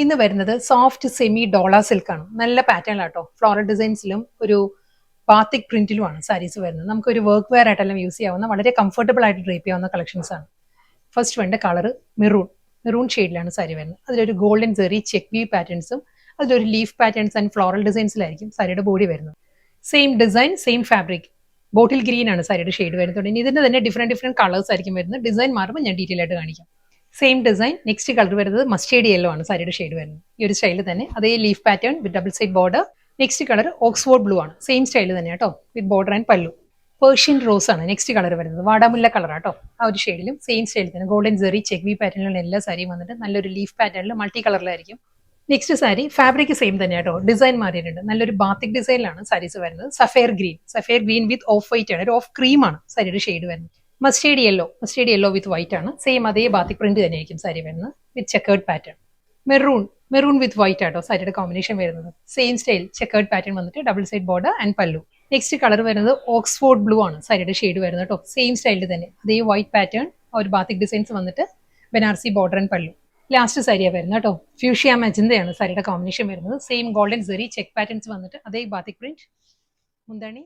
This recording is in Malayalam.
ഇന്ന് വരുന്നത് സോഫ്റ്റ് സെമി ഡോള സിൽക്ക് ആണ്. നല്ല പാറ്റേണിലാട്ടോ. ഫ്ലോറൽ ഡിസൈൻസിലും ഒരു ബാത്തിക് പ്രിന്റിലുമാണ് സാരീസ് വരുന്നത്. നമുക്കൊരു വർക്ക് വെയർ ആയിട്ടെല്ലാം യൂസ് ചെയ്യാവുന്ന വളരെ കംഫർട്ടബിൾ ആയിട്ട് ഡ്രേപ്പ് ചെയ്യാവുന്ന കളക്ഷൻസ് ആണ്. ഫസ്റ്റ് വേണ്ട കളർ മെറൂൺ ഷെയ്ഡിലാണ് സാരി വരുന്നത്. അതിലൊരു ഗോൾഡൻ സെറി ചെക്ക് വി പാറ്റേൺസും അതിലൊരു ലീഫ് പാറ്റേൺസ് ആൻഡ് ഫ്ലോറൽ ഡിസൈൻസിലായിരിക്കും സാരിയുടെ ബോഡി വരുന്നത്. Same design same fabric bottle green ആണ് സാരിയുടെ ഷെയ്ഡ് വരുന്നത്. ഇനി ഇതിന്റെ തന്നെ ഡിഫറെന്റ് കളേഴ്സ് ആയിരിക്കും വരുന്നത്. ഡിസൈൻ മാറുമ്പോൾ ഞാൻ ഡീറ്റെയിൽ ആയിട്ട് കാണിക്കാം. സെയിം ഡിസൈൻ നെക്സ്റ്റ് കളർ വരുന്നത് മസ്റ്റേഡ് യെല്ലോ ആണ് സാരിയുടെ ഷെയ്ഡ് വരുന്നത്. ഈ ഒരു സ്റ്റൈലിൽ തന്നെ അതേ leaf pattern with double side border. Next colour Oxford blue ആണ്. സെയിം സ്റ്റൈലിൽ തന്നെ കേട്ടോ, വിത്ത് ബോർഡർ ആൻഡ് പല്ലു. പേർഷ്യൻ റോസ് ആണ് നെക്സ്റ്റ് കളർ വരുന്നത്. വാടാമുല്ല കളർ ആട്ടോ. ആ ഒരു ഷെയ്ഡിലും സെയിം സ്റ്റൈലിൽ തന്നെ ഗോൾഡൻ സെറി ചെക്ക് വി പാറ്റേണിലുള്ള എല്ലാ സാരിയും വന്നിട്ട് നല്ലൊരു ലീഫ് പാറ്റേണിൽ മൾട്ടി കളറിലായിരിക്കും. നെക്സ്റ്റ് സാരി ഫാബ്രിക് സെയിം തന്നെ കേട്ടോ, ഡിസൈൻ മാറിയിട്ടുണ്ട്. നല്ലൊരു ബാത്തിക് ഡിസൈനിലാണ് സാരീസ് വരുന്നത്. Sapphire green with off white ആണ്. ഒരു ഓഫ് ക്രീം ആണ് സാരിയുടെ ഷെയ്ഡ് വരുന്നത്. മസ്റ്റേഡ് യെല്ലോ വിത്ത് വൈറ്റ് ആണ്. സെയിം അതേ ബാത്തിക് പ്രിന്റ് തന്നെയായിരിക്കും സാരി വരുന്നത് with checkered pattern. Maroon with white ആട്ടോ സാരിയുടെ കോമ്പിനേഷൻ വരുന്നത്. സെയിം സ്റ്റൈൽ ചെക്കേർഡ് പാറ്റേൺ വന്നിട്ട് ഡബിൾ സൈഡ് ബോർഡർ ആൻഡ് പല്ലു. നെക്സ്റ്റ് കളർ വരുന്നത് ഓക്സ്ഫോർഡ് ബ്ലൂ ആണ് സാരിയുടെ ഷെയ്ഡ് വരുന്നത് കേട്ടോ. സെയിം സ്റ്റൈലിൽ തന്നെ അതേ വൈറ്റ് പാറ്റേൺ ഒരു ബാത്തിക് ഡിസൈൻസ് വന്നിട്ട് ബനാറസി ബോർഡർ ആൻഡ് പല്ലു. ലാസ്റ്റ് സാരിയാണ് വരുന്നത് കേട്ടോ. ഫ്യൂഷ്യ മജന്തയാണ് സാരിയുടെ കോമ്പിനേഷൻ വരുന്നത്. Same golden zari check patterns വന്നിട്ട് അതേ ബാത്തിക് പ്രിന്റ് മുന്താണി